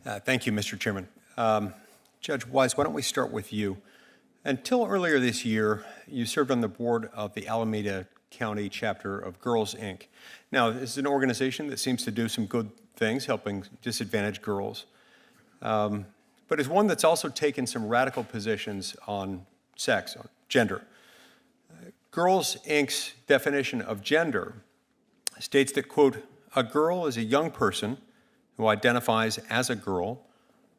Thank you, Mr. Chairman. Judge Wise, why don't we start with you? Until earlier this year, you served on the board of the Alameda County chapter of Girls, Inc. Now, this is an organization that seems to do some good things, helping disadvantaged girls, but is one that's also taken some radical positions on sex, on gender. Girls, Inc.'s definition of gender states that, quote, a girl is a young person who identifies as a girl,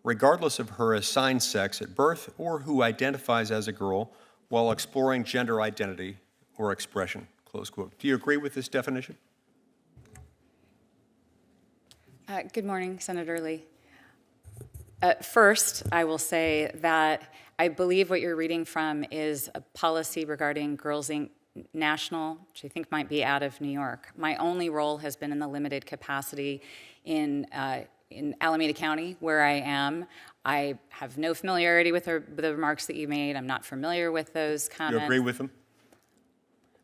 regardless of her assigned sex at birth, or who identifies as a girl while exploring gender identity or expression, close quote. Do you agree with this definition? Good morning, Senator Lee. First, I will say that I believe what you're reading from is a policy regarding Girls Inc. National, which I think might be out of New York. My only role has been in the limited capacity in Alameda County, where I am. I have no familiarity with the remarks that you made. I'm not familiar with those comments. You agree with them?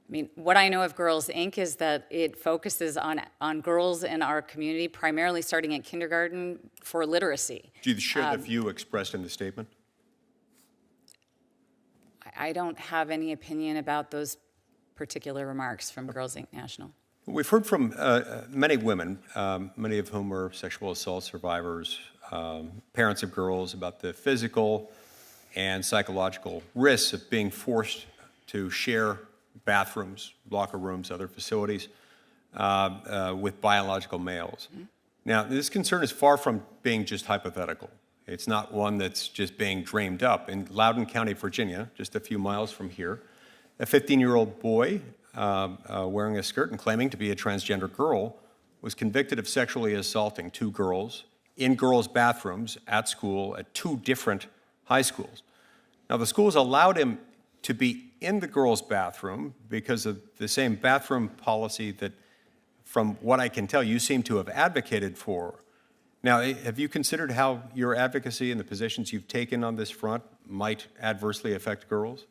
I mean, what I know of Girls, Inc. is that it focuses on girls in our community, primarily starting at kindergarten for literacy. Do you share the view expressed in the statement? I don't have any opinion about those particular remarks from Girls, Inc. National. We've heard from many women, many of whom are sexual assault survivors, parents of girls, about the physical and psychological risks of being forced to share bathrooms, locker rooms, other facilities with biological males. Mm-hmm. Now, this concern is far from being just hypothetical. It's not one that's just being dreamed up. In Loudoun County, Virginia, just a few miles from here, a 15-year-old boy wearing a skirt and claiming to be a transgender girl was convicted of sexually assaulting two girls in girls' bathrooms at school at two different high schools. Now, the schools allowed him to be in the girls' bathroom because of the same bathroom policy that, from what I can tell, you seem to have advocated for. Now, have you considered how your advocacy and the positions you've taken on this front might adversely affect girls?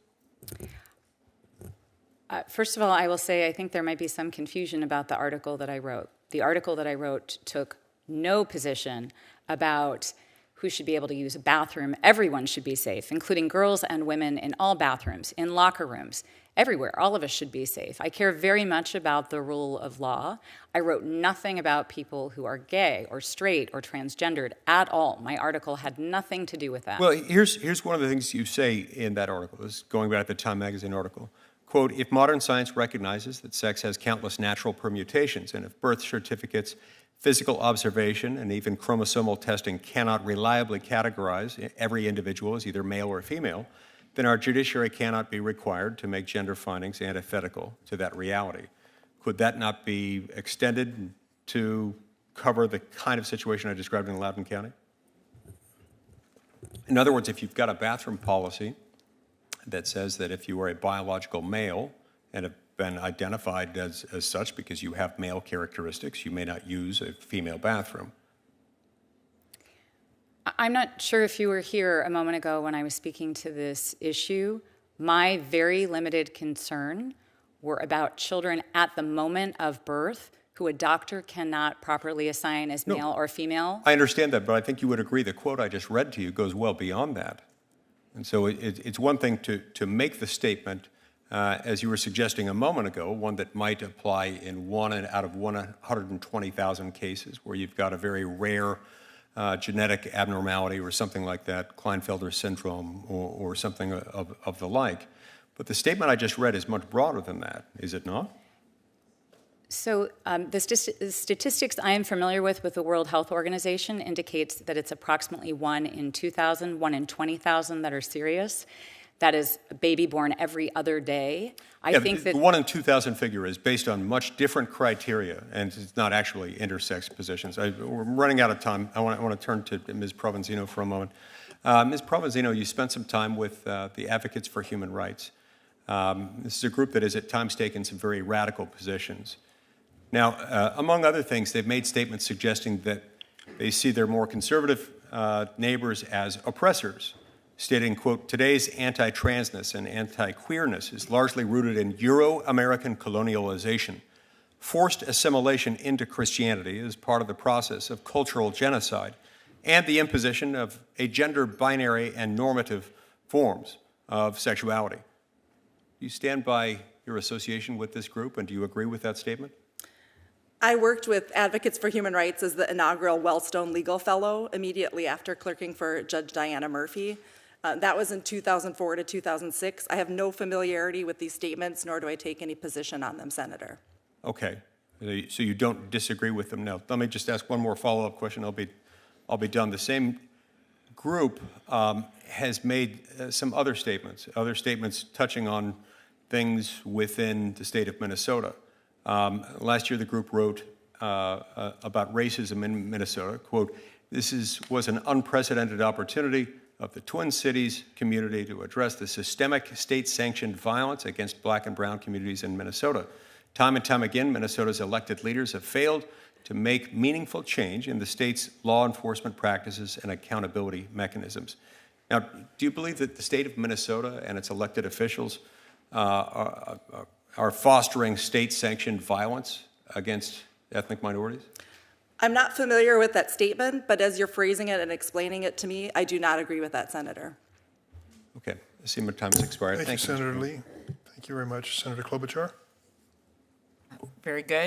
First of all, I will say I think there might be some confusion about the article that I wrote. The article that I wrote took no position about who should be able to use a bathroom. Everyone should be safe, including girls and women in all bathrooms, in locker rooms, everywhere. All of us should be safe. I care very much about the rule of law. I wrote nothing about people who are gay or straight or transgendered at all. My article had nothing to do with that. Well, here's one of the things you say in that article. This is going back to the Time magazine article. Quote, if modern science recognizes that sex has countless natural permutations, and if birth certificates, physical observation, and even chromosomal testing cannot reliably categorize every individual as either male or female, then our judiciary cannot be required to make gender findings antithetical to that reality. Could that not be extended to cover the kind of situation I described in Loudoun County? In other words, if you've got a bathroom policy that says that if you are a biological male and have been identified as such because you have male characteristics, you may not use a female bathroom. I'm not sure if you were here a moment ago when I was speaking to this issue. My very limited concern were about children at the moment of birth who a doctor cannot properly assign as male or female. I understand that, but I think you would agree the quote I just read to you goes well beyond that. And so it's one thing to make the statement, as you were suggesting a moment ago, one that might apply in one out of 120,000 cases where you've got a very rare genetic abnormality or something like that, Klinefelter syndrome or something of the like. But the statement I just read is much broader than that, is it not? So the statistics I am familiar with the World Health Organization indicates that it's approximately 1 in 2,000, 1 in 20,000 that are serious. That is a baby born every other day. I think that the 1 in 2,000 figure is based on much different criteria, and it's not actually intersex positions. We're running out of time. I want to turn to Ms. Provenzino for a moment. Ms. Provenzino, you spent some time with the Advocates for Human Rights. This is a group that has at times taken some very radical positions. Now, among other things, they've made statements suggesting that they see their more conservative neighbors as oppressors, stating, quote, today's anti-transness and anti-queerness is largely rooted in Euro-American colonialization. Forced assimilation into Christianity is part of the process of cultural genocide and the imposition of a gender binary and normative forms of sexuality. Do you stand by your association with this group, and do you agree with that statement? I worked with Advocates for Human Rights as the inaugural Wellstone Legal Fellow immediately after clerking for Judge Diana Murphy. That was in 2004 to 2006. I have no familiarity with these statements, nor do I take any position on them, Senator. Okay, so you don't disagree with them now. Let me just ask one more follow-up question. I'll be done. The same group has made some other statements touching on things within the state of Minnesota. Last year, the group wrote about racism in Minnesota. Quote, "This was an unprecedented opportunity of the Twin Cities community to address the systemic state-sanctioned violence against black and brown communities in Minnesota. Time and time again, Minnesota's elected leaders have failed to make meaningful change in the state's law enforcement practices and accountability mechanisms." Now, do you believe that the state of Minnesota and its elected officials are fostering state-sanctioned violence against ethnic minorities? I'm not familiar with that statement, but as you're phrasing it and explaining it to me, I do not agree with that, Senator. Okay, I see my time has expired. Thank you, Mr. Senator Chairman. Lee. Thank you very much. Senator Klobuchar? Very good.